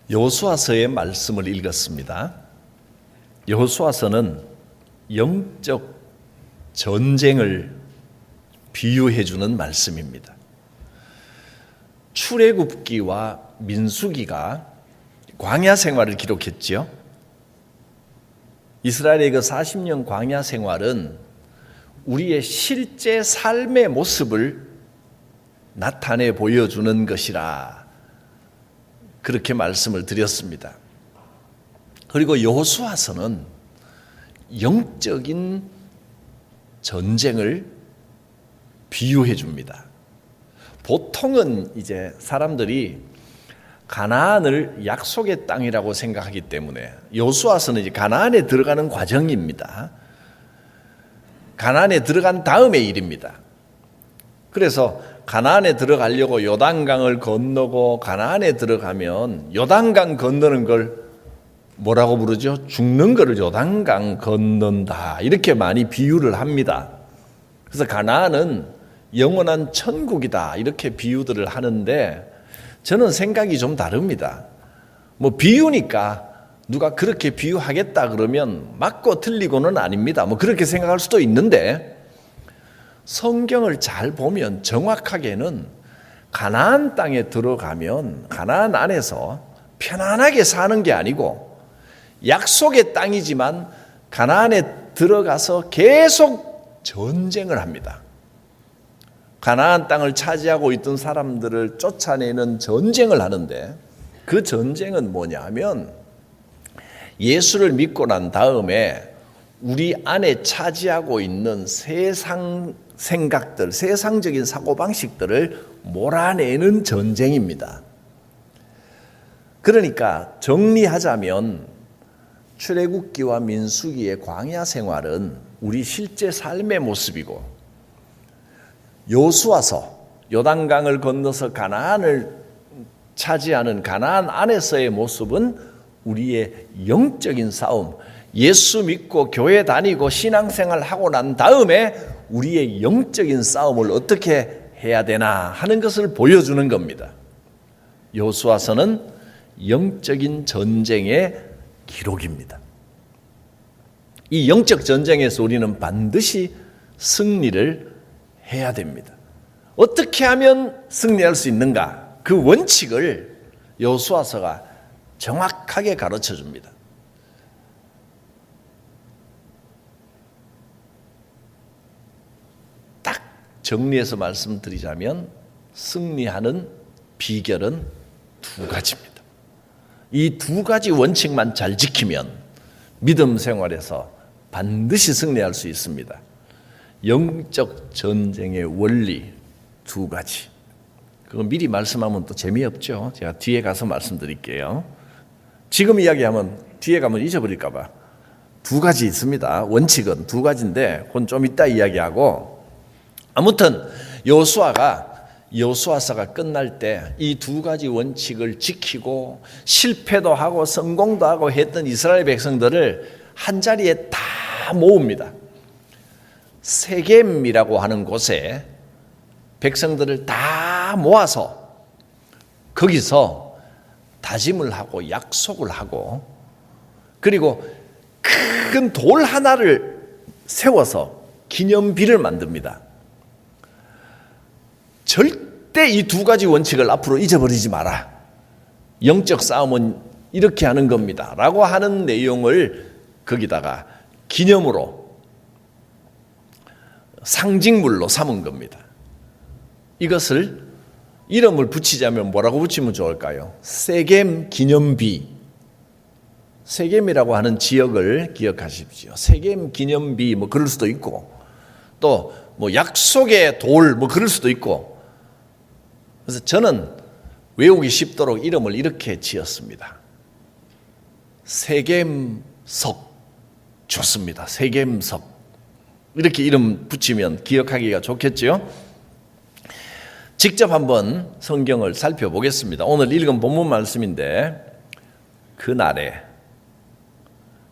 여호수아서의 말씀을 읽었습니다. 여호수아서는 영적 전쟁을 비유해 주는 말씀입니다. 출애굽기와 민수기가 광야 생활을 기록했지요. 이스라엘의 그 40년 광야 생활은 우리의 실제 삶의 모습을 나타내 보여주는 것이라 그렇게 말씀을 드렸습니다. 그리고 여호수아서는 영적인 전쟁을 비유해 줍니다. 보통은 이제 사람들이 가나안을 약속의 땅이라고 생각하기 때문에 여호수아서는 이제 가나안에 들어가는 과정입니다. 가나안에 들어간 다음의 일입니다. 그래서 가나안에 들어가려고 요단강을 건너고 가나안에 들어가면 요단강 건너는 걸 뭐라고 부르죠? 죽는 것을 요단강 건넌다 이렇게 많이 비유를 합니다. 그래서 가나안은 영원한 천국이다 이렇게 비유들을 하는데 저는 생각이 좀 다릅니다. 뭐 비유니까 누가 그렇게 비유하겠다 그러면 맞고 틀리고는 아닙니다. 뭐 그렇게 생각할 수도 있는데 성경을 잘 보면 정확하게는 가나안 땅에 들어가면 가나안 안에서 편안하게 사는 게 아니고 약속의 땅이지만 가나안에 들어가서 계속 전쟁을 합니다. 가나안 땅을 차지하고 있던 사람들을 쫓아내는 전쟁을 하는데 그 전쟁은 뭐냐면 예수를 믿고 난 다음에 우리 안에 차지하고 있는 세상 생각들, 세상적인 사고방식들을 몰아내는 전쟁입니다. 그러니까 정리하자면 출애굽기와 민수기의 광야 생활은 우리 실제 삶의 모습이고 여호수아서 요단강을 건너서 가나안을 차지하는 가나안 안에서의 모습은 우리의 영적인 싸움, 예수 믿고 교회 다니고 신앙생활 하고 난 다음에 우리의 영적인 싸움을 어떻게 해야 되나 하는 것을 보여주는 겁니다. 여호수아서는 영적인 전쟁의 기록입니다. 이 영적 전쟁에서 우리는 반드시 승리를 해야 됩니다. 어떻게 하면 승리할 수 있는가? 그 원칙을 여호수아서가 정확하게 가르쳐 줍니다. 딱 정리해서 말씀드리자면 승리하는 비결은 두 가지입니다. 이 두 가지 원칙만 잘 지키면 믿음 생활에서 반드시 승리할 수 있습니다. 영적 전쟁의 원리 두 가지. 그거 미리 말씀하면 또 재미없죠. 제가 뒤에 가서 말씀드릴게요. 지금 이야기하면 뒤에 가면 잊어버릴까 봐. 두 가지 있습니다. 원칙은 두 가지인데 그건 좀 이따 이야기하고 아무튼 여호수아서가 끝날 때 이 두 가지 원칙을 지키고 실패도 하고 성공도 하고 했던 이스라엘 백성들을 한자리에 다 모읍니다. 세겜이라고 하는 곳에 백성들을 다 모아서 거기서 다짐을 하고 약속을 하고 그리고 큰 돌 하나를 세워서 기념비를 만듭니다. 절대 이 두 가지 원칙을 앞으로 잊어버리지 마라. 영적 싸움은 이렇게 하는 겁니다. 라고 하는 내용을 거기다가 기념으로 상징물로 삼은 겁니다. 이것을 이름을 붙이자면 뭐라고 붙이면 좋을까요? 세겜 기념비. 세겜이라고 하는 지역을 기억하십시오. 세겜 기념비 뭐 그럴 수도 있고 또 뭐 약속의 돌 뭐 그럴 수도 있고 그래서 저는 외우기 쉽도록 이름을 이렇게 지었습니다. 세겜석. 좋습니다. 세겜석. 이렇게 이름 붙이면 기억하기가 좋겠죠? 직접 한번 성경을 살펴보겠습니다. 오늘 읽은 본문 말씀인데 그날에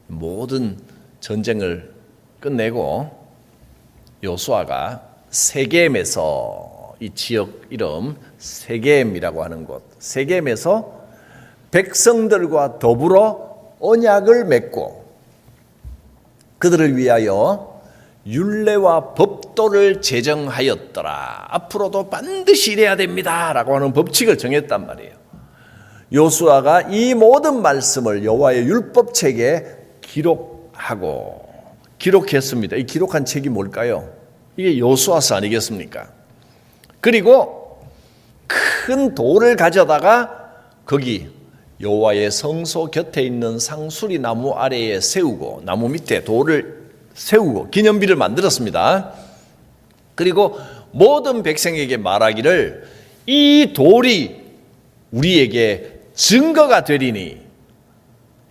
모든 전쟁을 끝내고 여호수아가 세겜에서 이 지역 이름 세겜이라고 하는 곳 세겜에서 백성들과 더불어 언약을 맺고 그들을 위하여 율례와 법도를 제정하였더라. 앞으로도 반드시 이래야 됩니다 라고 하는 법칙을 정했단 말이에요. 요수아가 이 모든 말씀을 여호와의 율법책에 기록했습니다. 이 기록한 책이 뭘까요? 이게 요수아서 아니겠습니까? 그리고 큰 돌을 가져다가 거기 여호와의 성소 곁에 있는 상수리 나무 아래에 세우고 나무 밑에 돌을 세우고 기념비를 만들었습니다. 그리고 모든 백성에게 말하기를 이 돌이 우리에게 증거가 되리니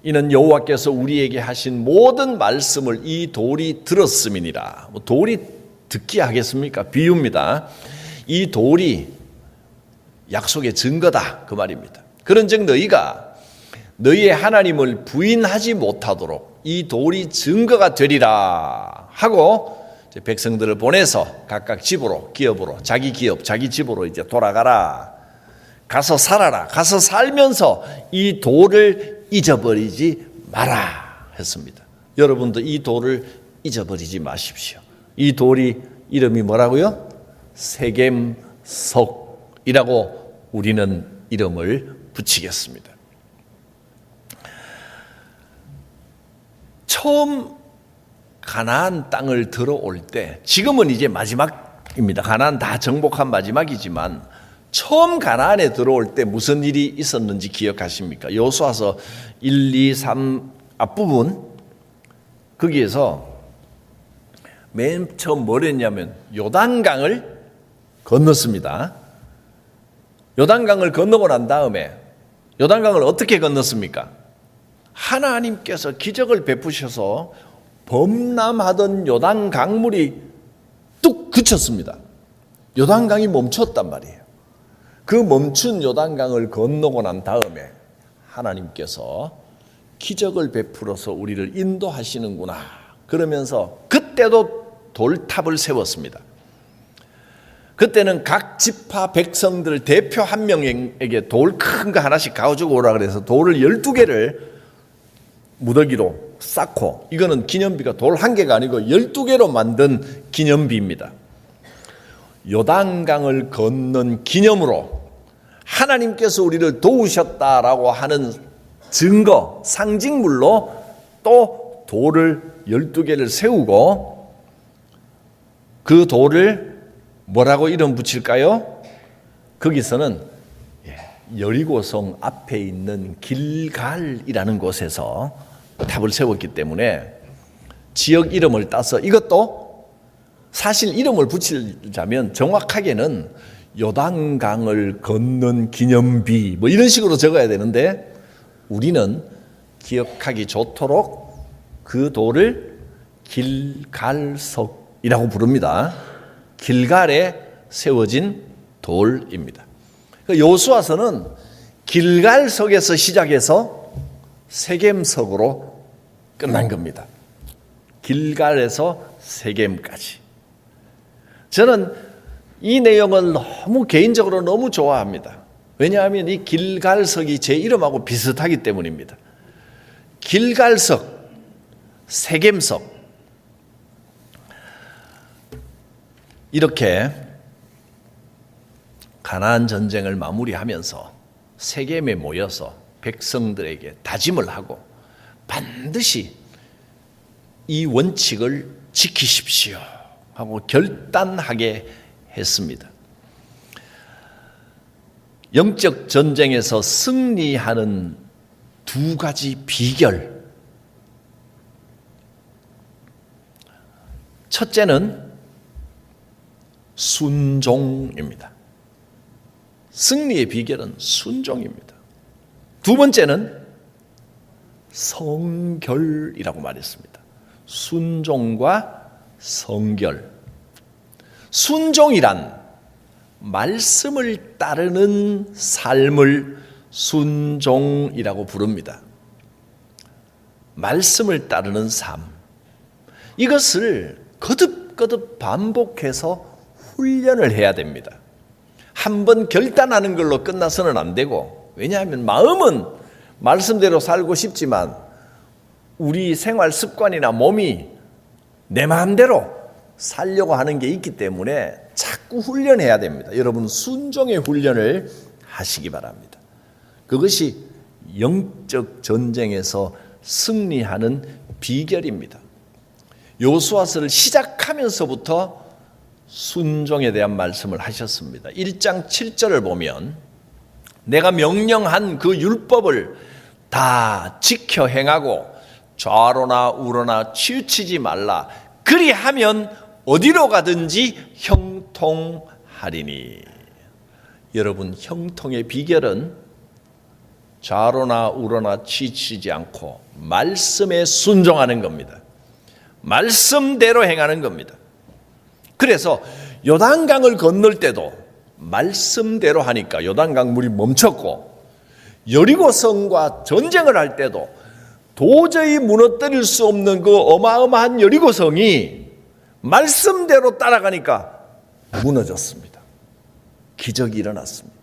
이는 여호와께서 우리에게 하신 모든 말씀을 이 돌이 들었음이니라. 돌이 듣기 하겠습니까? 비유입니다. 이 돌이 약속의 증거다 그 말입니다. 그런즉 너희가 너희의 하나님을 부인하지 못하도록 이 돌이 증거가 되리라 하고 백성들을 보내서 각각 집으로 기업으로 자기 기업 자기 집으로 이제 돌아가라. 가서 살아라. 가서 살면서 이 돌을 잊어버리지 마라 했습니다. 여러분도 이 돌을 잊어버리지 마십시오. 이 돌이 이름이 뭐라고요? 세겜석이라고 우리는 이름을 붙이겠습니다. 처음 가나안 땅을 들어올 때, 지금은 이제 마지막입니다. 가나안 다 정복한 마지막이지만 처음 가나안에 들어올 때 무슨 일이 있었는지 기억하십니까? 여호수아서 1, 2, 3 앞부분 거기에서 맨 처음 뭘 했냐면 요단강을 건넜습니다. 요단강을 건너고 난 다음에 요단강을 어떻게 건넜습니까? 하나님께서 기적을 베푸셔서 범람하던 요단 강물이 뚝 그쳤습니다. 요단강이 멈췄단 말이에요. 그 멈춘 요단강을 건너고 난 다음에 하나님께서 기적을 베풀어서 우리를 인도하시는구나 그러면서 그때도 돌탑을 세웠습니다. 그때는 각 지파 백성들 대표 한 명에게 돌 큰 거 하나씩 가지고 오라 그래서 돌을 12개를 무더기로 쌓고, 이거는 기념비가 돌 한 개가 아니고 12개로 만든 기념비입니다. 요단강을 건넌 기념으로 하나님께서 우리를 도우셨다라고 하는 증거, 상징물로 또 돌을 12개를 세우고 그 돌을 뭐라고 이름 붙일까요? 거기서는 여리고성 앞에 있는 길갈이라는 곳에서 탑을 세웠기 때문에 지역 이름을 따서, 이것도 사실 이름을 붙이자면 정확하게는 요단강을 건넌 기념비 뭐 이런 식으로 적어야 되는데 우리는 기억하기 좋도록 그 돌을 길갈석이라고 부릅니다. 길갈에 세워진 돌입니다. 여호수아서는 길갈석에서 시작해서 세겜석으로 끝난 겁니다. 길갈에서 세겜까지. 저는 이 내용을 너무 개인적으로 너무 좋아합니다. 왜냐하면 이 길갈석이 제 이름하고 비슷하기 때문입니다. 길갈석, 세겜석, 이렇게 가나안 전쟁을 마무리하면서 세겜에 모여서 백성들에게 다짐을 하고 반드시 이 원칙을 지키십시오 하고 결단하게 했습니다. 영적 전쟁에서 승리하는 두 가지 비결. 첫째는 순종입니다. 승리의 비결은 순종입니다. 두 번째는 성결이라고 말했습니다. 순종과 성결. 순종이란 말씀을 따르는 삶을 순종이라고 부릅니다. 말씀을 따르는 삶. 이것을 거듭거듭 반복해서 훈련을 해야 됩니다. 한번 결단하는 걸로 끝나서는 안 되고, 왜냐하면 마음은 말씀대로 살고 싶지만 우리 생활 습관이나 몸이 내 마음대로 살려고 하는 게 있기 때문에 자꾸 훈련해야 됩니다. 여러분, 순종의 훈련을 하시기 바랍니다. 그것이 영적 전쟁에서 승리하는 비결입니다. 여호수아서를 시작하면서부터 순종에 대한 말씀을 하셨습니다. 1장 7절을 보면 내가 명령한 그 율법을 다 지켜 행하고 좌로나 우로나 치우치지 말라. 그리하면 어디로 가든지 형통하리니. 여러분, 형통의 비결은 좌로나 우로나 치우치지 않고 말씀에 순종하는 겁니다. 말씀대로 행하는 겁니다. 그래서 요단강을 건널 때도 말씀대로 하니까 요단강 물이 멈췄고, 여리고성과 전쟁을 할 때도 도저히 무너뜨릴 수 없는 그 어마어마한 여리고성이 말씀대로 따라가니까 무너졌습니다. 기적이 일어났습니다.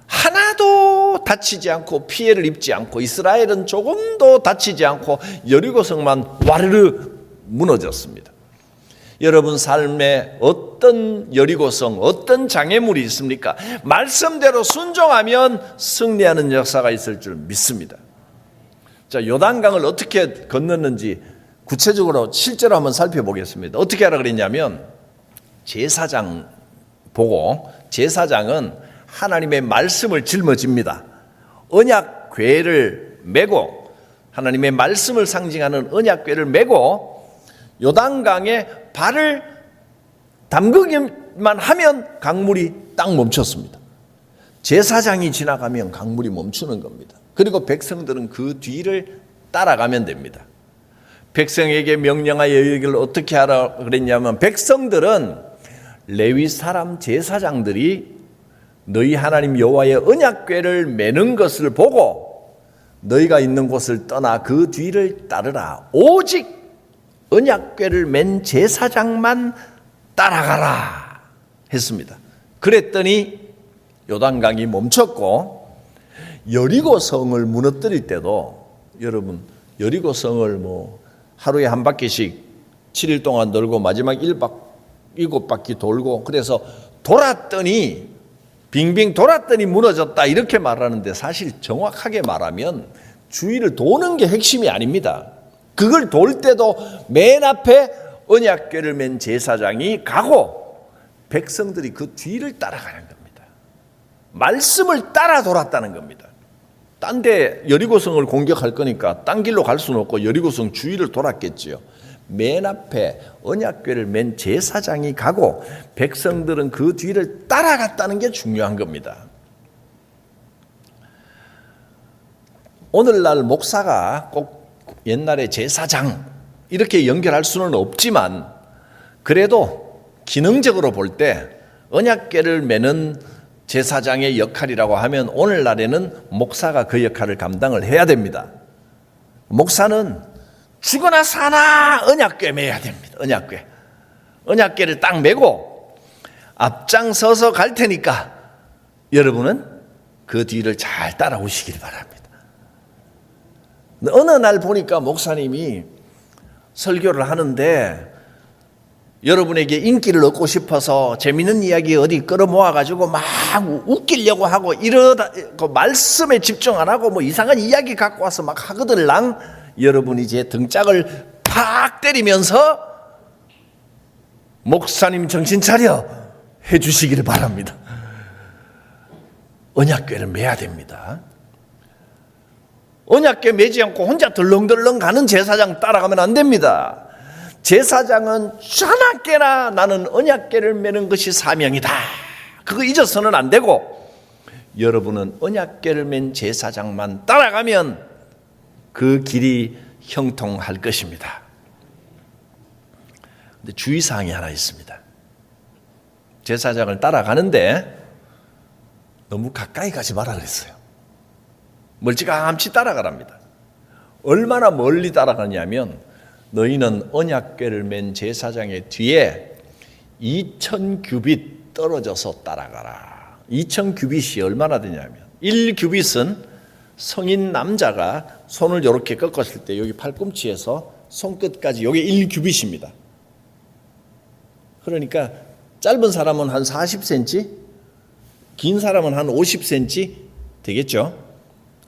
하나도 다치지 않고 피해를 입지 않고 이스라엘은 조금도 다치지 않고 여리고성만 와르르 무너졌습니다. 여러분 삶에 어떤 여리고성, 어떤 장애물이 있습니까? 말씀대로 순종하면 승리하는 역사가 있을 줄 믿습니다. 자, 요단강을 어떻게 건넜는지 구체적으로 실제로 한번 살펴보겠습니다. 어떻게 하라 그랬냐면, 제사장 보고, 제사장은 하나님의 말씀을 짊어집니다. 언약궤를 메고, 하나님의 말씀을 상징하는 언약궤를 메고 요단강에 발을 담그기만 하면 강물이 딱 멈췄습니다. 제사장이 지나가면 강물이 멈추는 겁니다. 그리고 백성들은 그 뒤를 따라가면 됩니다. 백성에게 명령하여 이르기를 어떻게 하라 그랬냐면, 백성들은 레위 사람 제사장들이 너희 하나님 여호와의 언약궤를 메는 것을 보고 너희가 있는 곳을 떠나 그 뒤를 따르라. 오직 언약궤를 맨 제사장만 따라가라 했습니다. 그랬더니 요단강이 멈췄고, 여리고성을 무너뜨릴 때도, 여러분, 여리고성을 뭐 하루에 한 바퀴씩 7일 동안 돌고 마지막 7바퀴 돌고, 그래서 돌았더니 빙빙 돌았더니 무너졌다 이렇게 말하는데, 사실 정확하게 말하면 주위를 도는 게 핵심이 아닙니다. 그걸 돌 때도 맨 앞에 언약궤를 맨 제사장이 가고 백성들이 그 뒤를 따라가는 겁니다. 말씀을 따라 돌았다는 겁니다. 딴 데 여리고성을 공격할 거니까 딴 길로 갈 수는 없고 여리고성 주위를 돌았겠지요. 맨 앞에 언약궤를 맨 제사장이 가고 백성들은 그 뒤를 따라갔다는 게 중요한 겁니다. 오늘날 목사가 꼭 옛날에 제사장 이렇게 연결할 수는 없지만, 그래도 기능적으로 볼 때 언약궤를 메는 제사장의 역할이라고 하면 오늘날에는 목사가 그 역할을 감당을 해야 됩니다. 목사는 죽거나 사나 언약궤 메야 됩니다. 언약궤를 딱 메고 앞장서서 갈 테니까 여러분은 그 뒤를 잘 따라오시길 바랍니다. 어느 날 보니까 목사님이 설교를 하는데 여러분에게 인기를 얻고 싶어서 재미있는 이야기 어디 끌어모아가지고 막 웃기려고 하고 이러다 그 말씀에 집중 안 하고 뭐 이상한 이야기 갖고 와서 막 하거들랑 여러분이 제 등짝을 팍 때리면서 목사님 정신 차려 해주시기를 바랍니다. 언약궤를 메야 됩니다. 언약궤 메지 않고 혼자 덜렁덜렁 가는 제사장 따라가면 안 됩니다. 제사장은 자나깨나 나는 언약궤를 메는 것이 사명이다. 그거 잊어서는 안 되고, 여러분은 언약궤를 맨 제사장만 따라가면 그 길이 형통할 것입니다. 근데 주의사항이 하나 있습니다. 제사장을 따라가는데 너무 가까이 가지 마라 그랬어요. 멀찌감치 따라가랍니다. 얼마나 멀리 따라가냐면, 너희는 언약궤를 맨 제사장의 뒤에 2000규빗 떨어져서 따라가라. 2000규빗이 얼마나 되냐면 1규빗은 성인 남자가 손을 이렇게 꺾었을 때 여기 팔꿈치에서 손끝까지 여기 1규빗입니다. 그러니까 짧은 사람은 한 40cm, 긴 사람은 한 50cm 되겠죠.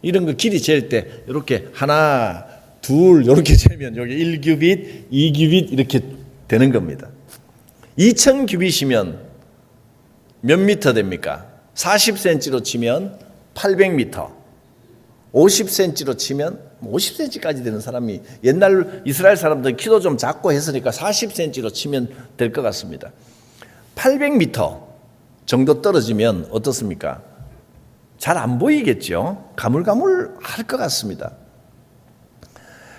이런 거 길이 잴 때 이렇게 하나, 둘 이렇게 재면 여기 1규빗, 2규빗 이렇게 되는 겁니다. 2000규빗이면 몇 미터 됩니까? 40cm로 치면 800m, 50cm로 치면 50cm까지 되는 사람이 옛날 이스라엘 사람들 키도 좀 작고 했으니까 40cm로 치면 될 것 같습니다. 800m 정도 떨어지면 어떻습니까? 잘 안 보이겠죠? 가물가물할 것 같습니다.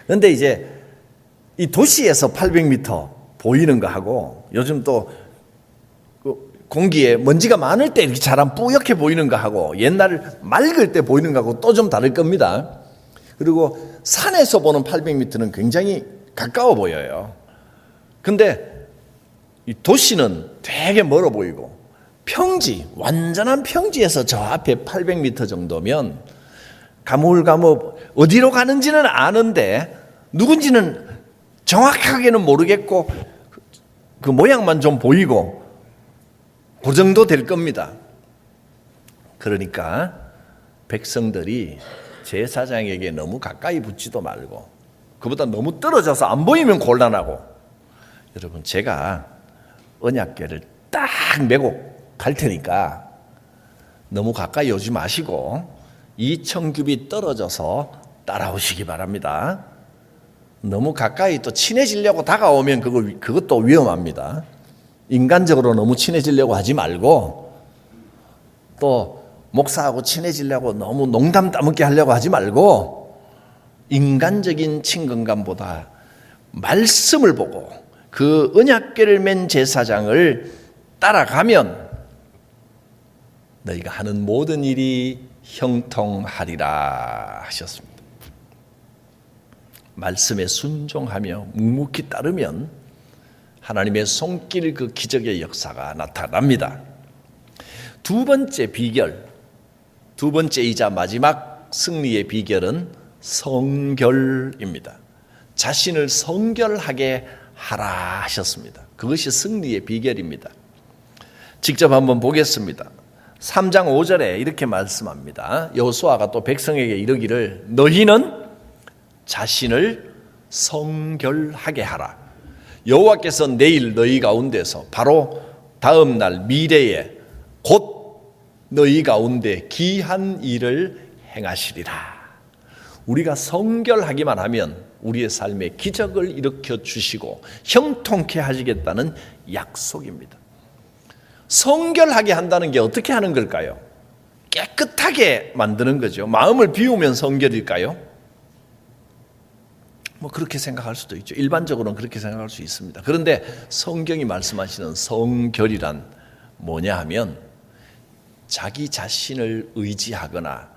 그런데 이제 이 도시에서 800m 보이는 거 하고 요즘 또 공기에 먼지가 많을 때 이렇게 잘 안 뿌옇게 보이는 거 하고 옛날 맑을 때 보이는 거 하고 또 좀 다를 겁니다. 그리고 산에서 보는 800m는 굉장히 가까워 보여요. 근데 이 도시는 되게 멀어 보이고 평지, 완전한 평지에서 저 앞에 800m 정도면 가물가물 어디로 가는지는 아는데 누군지는 정확하게는 모르겠고 그 모양만 좀 보이고 그 정도 될 겁니다. 그러니까 백성들이 제사장에게 너무 가까이 붙지도 말고 그보다 너무 떨어져서 안 보이면 곤란하고 여러분 제가 언약궤를 딱 메고 갈 테니까 너무 가까이 오지 마시고 2000규빗 떨어져서 따라오시기 바랍니다. 너무 가까이 또 친해지려고 다가오면 그것도 위험합니다. 인간적으로 너무 친해지려고 하지 말고 또 목사하고 친해지려고 너무 농담 따먹게 하려고 하지 말고 인간적인 친근감보다 말씀을 보고 그 언약궤를 맨 제사장을 따라가면 너희가 하는 모든 일이 형통하리라 하셨습니다. 말씀에 순종하며 묵묵히 따르면 하나님의 손길 그 기적의 역사가 나타납니다. 두 번째 비결, 두 번째이자 마지막 승리의 비결은 성결입니다. 자신을 성결하게 하라 하셨습니다. 그것이 승리의 비결입니다. 직접 한번 보겠습니다. 3장 5절에 이렇게 말씀합니다. 여호수아가 또 백성에게 이르기를 너희는 자신을 성결하게 하라. 여호와께서 내일 너희 가운데서 바로 다음 날 미래에 곧 너희 가운데 귀한 일을 행하시리라. 우리가 성결하기만 하면 우리의 삶에 기적을 일으켜 주시고 형통케 하시겠다는 약속입니다. 성결하게 한다는 게 어떻게 하는 걸까요? 깨끗하게 만드는 거죠. 마음을 비우면 성결일까요? 그렇게 생각할 수도 있죠. 일반적으로는 그렇게 생각할 수 있습니다. 그런데 성경이 말씀하시는 성결이란 뭐냐 하면 자기 자신을 의지하거나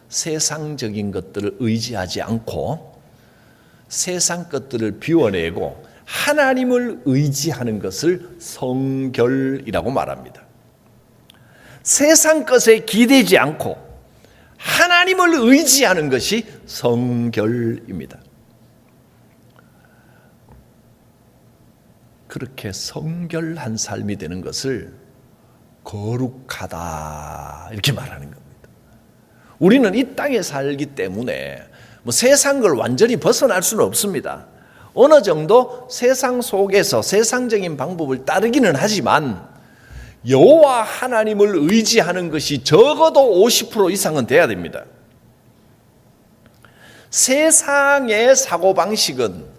세상적인 것들을 의지하지 않고 세상 것들을 비워내고 하나님을 의지하는 것을 성결이라고 말합니다. 세상 것에 기대지 않고 하나님을 의지하는 것이 성결입니다. 그렇게 성결한 삶이 되는 것을 거룩하다 이렇게 말하는 겁니다. 우리는 이 땅에 살기 때문에 세상 걸 완전히 벗어날 수는 없습니다. 어느 정도 세상 속에서 세상적인 방법을 따르기는 하지만 여호와 하나님을 의지하는 것이 적어도 50% 이상은 돼야 됩니다. 세상의 사고방식은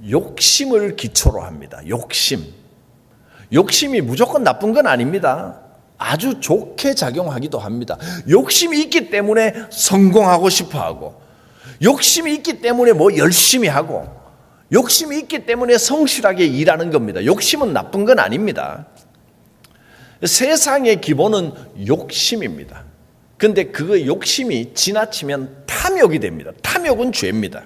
욕심을 기초로 합니다. 욕심이 무조건 나쁜 건 아닙니다. 아주 좋게 작용하기도 합니다. 욕심이 있기 때문에 성공하고 싶어 하고 욕심이 있기 때문에 열심히 하고 욕심이 있기 때문에 성실하게 일하는 겁니다. 욕심은 나쁜 건 아닙니다. 세상의 기본은 욕심입니다. 그런데 그 욕심이 지나치면 탐욕이 됩니다. 탐욕은 죄입니다.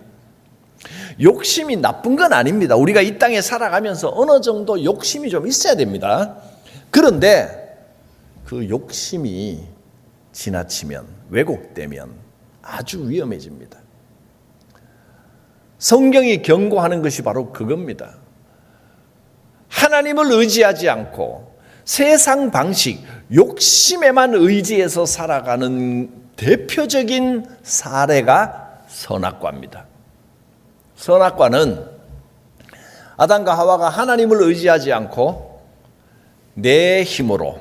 욕심이 나쁜 건 아닙니다. 우리가 이 땅에 살아가면서 어느 정도 욕심이 좀 있어야 됩니다. 그런데 그 욕심이 지나치면 왜곡되면 아주 위험해집니다. 성경이 경고하는 것이 바로 그겁니다. 하나님을 의지하지 않고 세상 방식, 욕심에만 의지해서 살아가는 대표적인 사례가 선악과입니다. 선악과는 아담과 하와가 하나님을 의지하지 않고 내 힘으로,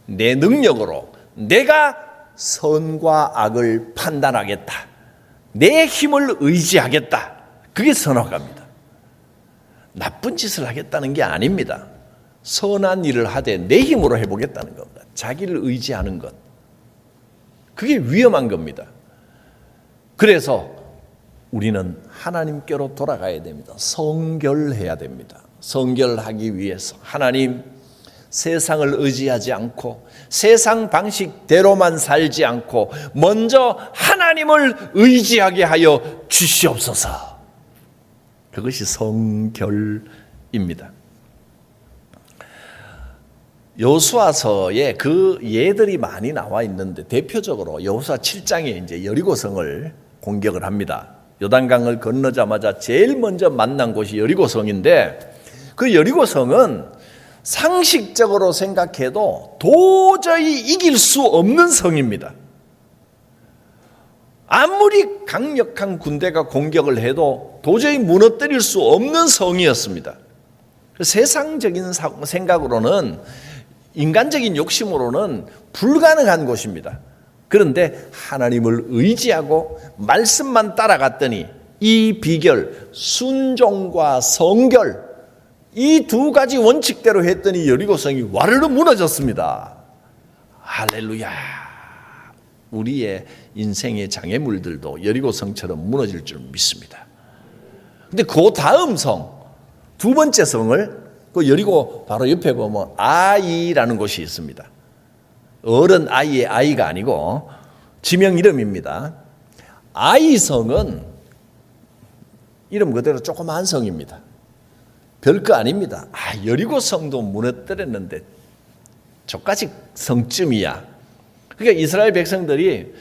내 능력으로 내가 선과 악을 판단하겠다, 내 힘을 의지하겠다, 그게 선악과입니다. 나쁜 짓을 하겠다는 게 아닙니다. 선한 일을 하되 내 힘으로 해보겠다는 겁니다. 자기를 의지하는 것, 그게 위험한 겁니다. 그래서 우리는 하나님께로 돌아가야 됩니다. 성결해야 됩니다. 성결하기 위해서 하나님, 세상을 의지하지 않고 세상 방식대로만 살지 않고 먼저 하나님을 의지하게 하여 주시옵소서. 그것이 성결입니다. 여호수아서에 그 예들이 많이 나와 있는데 대표적으로 여호수아 7장에 이제 여리고성을 공격을 합니다. 요단강을 건너자마자 제일 먼저 만난 곳이 여리고성인데 그 여리고성은 상식적으로 생각해도 도저히 이길 수 없는 성입니다. 아무리 강력한 군대가 공격을 해도 도저히 무너뜨릴 수 없는 성이었습니다. 세상적인 생각으로는, 인간적인 욕심으로는 불가능한 곳입니다. 그런데 하나님을 의지하고 말씀만 따라갔더니 이 비결, 순종과 성결, 이 두 가지 원칙대로 했더니 여리고성이 와르르 무너졌습니다. 할렐루야. 우리의 인생의 장애물들도 여리고성처럼 무너질 줄 믿습니다. 근데 그 다음 성, 두 번째 성을, 그 여리고 바로 옆에 보면 아이라는 곳이 있습니다. 어른 아이의 아이가 아니고 지명 이름입니다. 아이성은 이름 그대로 조그만 성입니다. 별거 아닙니다. 여리고성도 무너뜨렸는데 저까지 성쯤이야. 그러니까 이스라엘 백성들이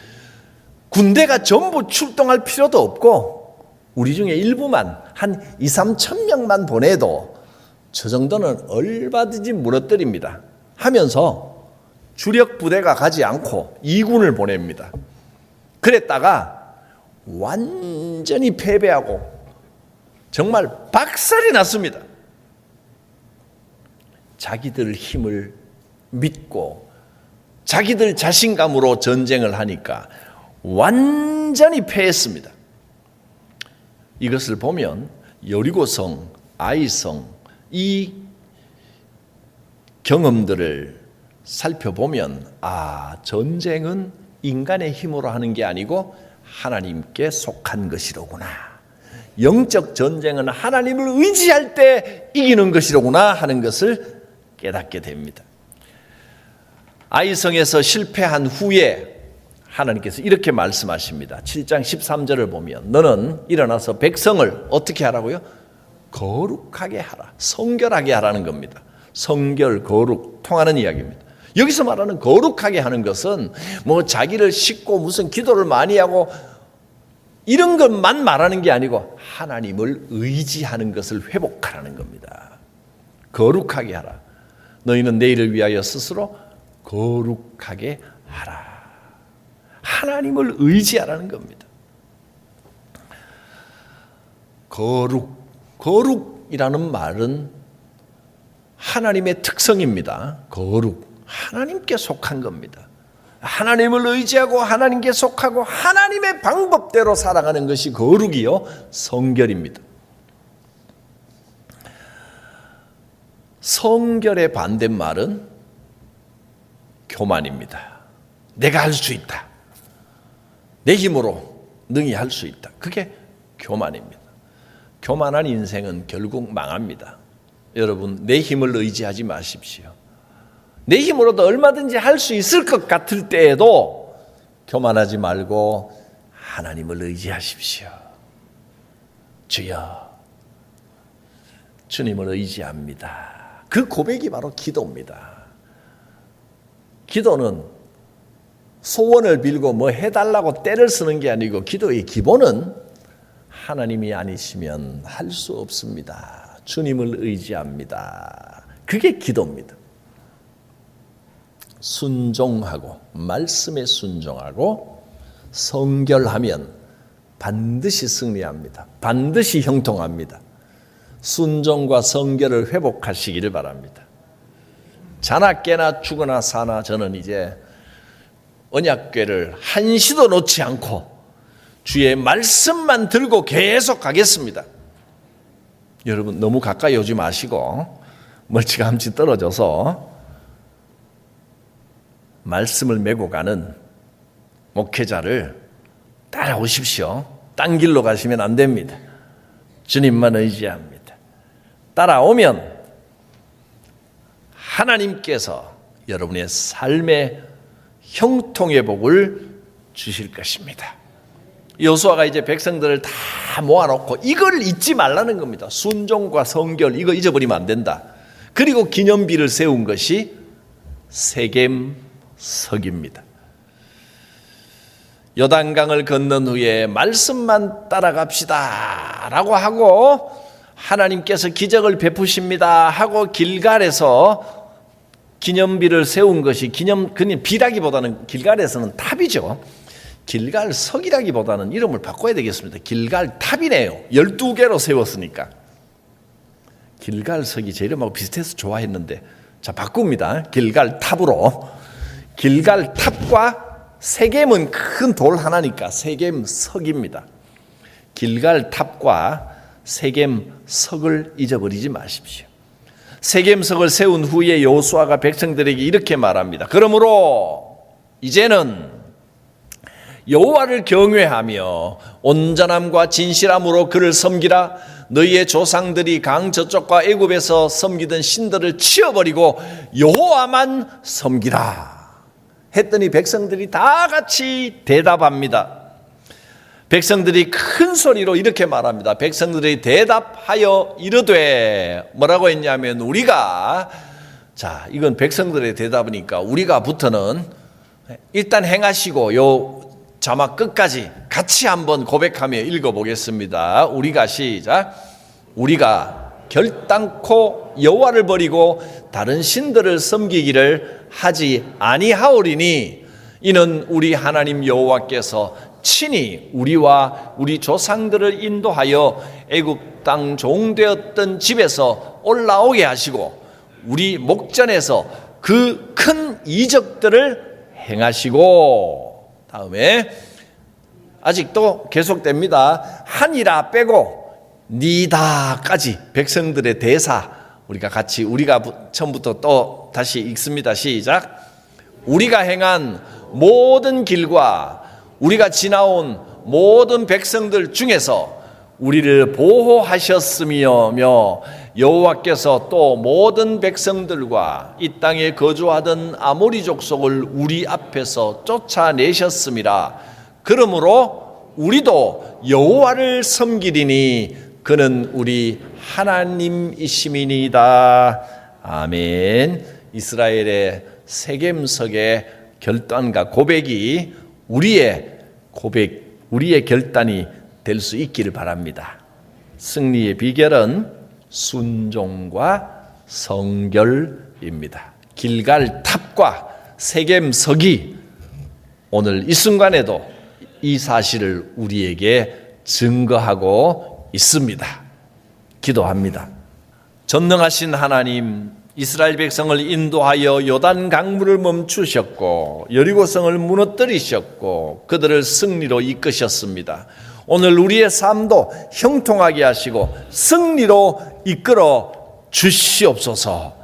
군대가 전부 출동할 필요도 없고 우리 중에 일부만 한 2, 3천 명만 보내도 저 정도는 얼마든지 무너뜨립니다 하면서 주력 부대가 가지 않고 2군을 보냅니다. 그랬다가 완전히 패배하고 정말 박살이 났습니다. 자기들 힘을 믿고 자기들 자신감으로 전쟁을 하니까 완전히 패했습니다. 이것을 보면 여리고성, 아이성, 이 경험들을 살펴보면 전쟁은 인간의 힘으로 하는 게 아니고 하나님께 속한 것이로구나. 영적 전쟁은 하나님을 의지할 때 이기는 것이로구나 하는 것을 깨닫게 됩니다. 아이성에서 실패한 후에 하나님께서 이렇게 말씀하십니다. 7장 13절을 보면 너는 일어나서 백성을 어떻게 하라고요? 거룩하게 하라. 성결하게 하라는 겁니다. 성결, 거룩 통하는 이야기입니다. 여기서 말하는 거룩하게 하는 것은 뭐 자기를 씻고 무슨 기도를 많이 하고 이런 것만 말하는 게 아니고 하나님을 의지하는 것을 회복하라는 겁니다. 거룩하게 하라. 너희는 내일을 위하여 스스로 거룩하게 하라. 하나님을 의지하라는 겁니다. 거룩이라는 말은 하나님의 특성입니다. 거룩, 하나님께 속한 겁니다. 하나님을 의지하고 하나님께 속하고 하나님의 방법대로 살아가는 것이 거룩이요 성결입니다. 성결의 반대말은 교만입니다. 내가 할 수 있다. 내 힘으로 능히 할 수 있다. 그게 교만입니다. 교만한 인생은 결국 망합니다. 여러분, 내 힘을 의지하지 마십시오. 내 힘으로도 얼마든지 할 수 있을 것 같을 때에도 교만하지 말고 하나님을 의지하십시오. 주여, 주님을 의지합니다. 그 고백이 바로 기도입니다. 기도는 소원을 빌고 뭐 해달라고 떼를 쓰는 게 아니고 기도의 기본은 하나님이 아니시면 할 수 없습니다. 주님을 의지합니다. 그게 기도입니다. 순종하고 말씀에 순종하고 성결하면 반드시 승리합니다. 반드시 형통합니다. 순종과 성결을 회복하시기를 바랍니다. 자나 깨나 죽으나 사나 저는 이제 언약궤를 한시도 놓지 않고 주의 말씀만 들고 계속 가겠습니다. 여러분 너무 가까이 오지 마시고 멀찌감치 떨어져서 말씀을 메고 가는 목회자를 따라오십시오. 딴 길로 가시면 안 됩니다. 주님만 의지합니다. 따라오면 하나님께서 여러분의 삶의 형통의 복을 주실 것입니다. 여호수아가 이제 백성들을 다 모아놓고 이걸 잊지 말라는 겁니다. 순종과 성결 이거 잊어버리면 안 된다. 그리고 기념비를 세운 것이 세겜석입니다. 요단강을 건넌 후에 말씀만 따라갑시다 라고 하고 하나님께서 기적을 베푸십니다 하고 길갈에서 기념비를 세운 것이 그냥 비라기보다는 길갈에서는 탑이죠. 길갈석이라기보다는 이름을 바꿔야 되겠습니다. 길갈탑이네요. 12개로 세웠으니까. 길갈석이 제 이름하고 비슷해서 좋아했는데 자 바꿉니다. 길갈탑으로. 길갈탑과 세겜은 큰 돌 하나니까 세겜석입니다. 길갈탑과 세겜석을 잊어버리지 마십시오. 세겜석을 세운 후에 여호수아가 백성들에게 이렇게 말합니다. 그러므로 이제는 여호와를 경외하며 온전함과 진실함으로 그를 섬기라. 너희의 조상들이 강 저쪽과 애굽에서 섬기던 신들을 치워버리고 여호와만 섬기라 했더니 백성들이 다 같이 대답합니다. 백성들이 큰 소리로 이렇게 말합니다. 백성들이 대답하여 이르되 뭐라고 했냐면 우리가 자 이건 백성들의 대답이니까 우리가부터는 일단 행하시고 요 자막 끝까지 같이 한번 고백하며 읽어보겠습니다. 우리가 시작. 우리가 결단코 여호와를 버리고 다른 신들을 섬기기를 하지 아니하오리니 이는 우리 하나님 여호와께서 친히 우리와 우리 조상들을 인도하여 애굽 땅 종되었던 집에서 올라오게 하시고 우리 목전에서 그 큰 이적들을 행하시고 다음에 아직도 계속됩니다. 하니라 빼고 니다까지 백성들의 대사 우리가 처음부터 또 다시 읽습니다. 시작. 우리가 행한 모든 길과 우리가 지나온 모든 백성들 중에서 우리를 보호하셨으며 여호와께서 또 모든 백성들과 이 땅에 거주하던 아모리 족속을 우리 앞에서 쫓아내셨음이라. 그러므로 우리도 여호와를 섬기리니 그는 우리 하나님이심이니이다. 아멘. 이스라엘의 세겜석의 결단과 고백이 우리의 결단이 될 수 있기를 바랍니다. 승리의 비결은 순종과 성결입니다. 길갈탑과 세겜석이 오늘 이 순간에도 이 사실을 우리에게 증거하고 있습니다. 기도합니다. 전능하신 하나님, 이스라엘 백성을 인도하여 요단 강물을 멈추셨고 여리고성을 무너뜨리셨고 그들을 승리로 이끄셨습니다. 오늘 우리의 삶도 형통하게 하시고 승리로 이끌어 주시옵소서.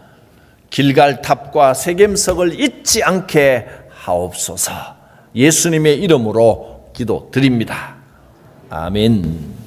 길갈탑과 세겜석을 잊지 않게 하옵소서. 예수님의 이름으로 기도드립니다. 아멘.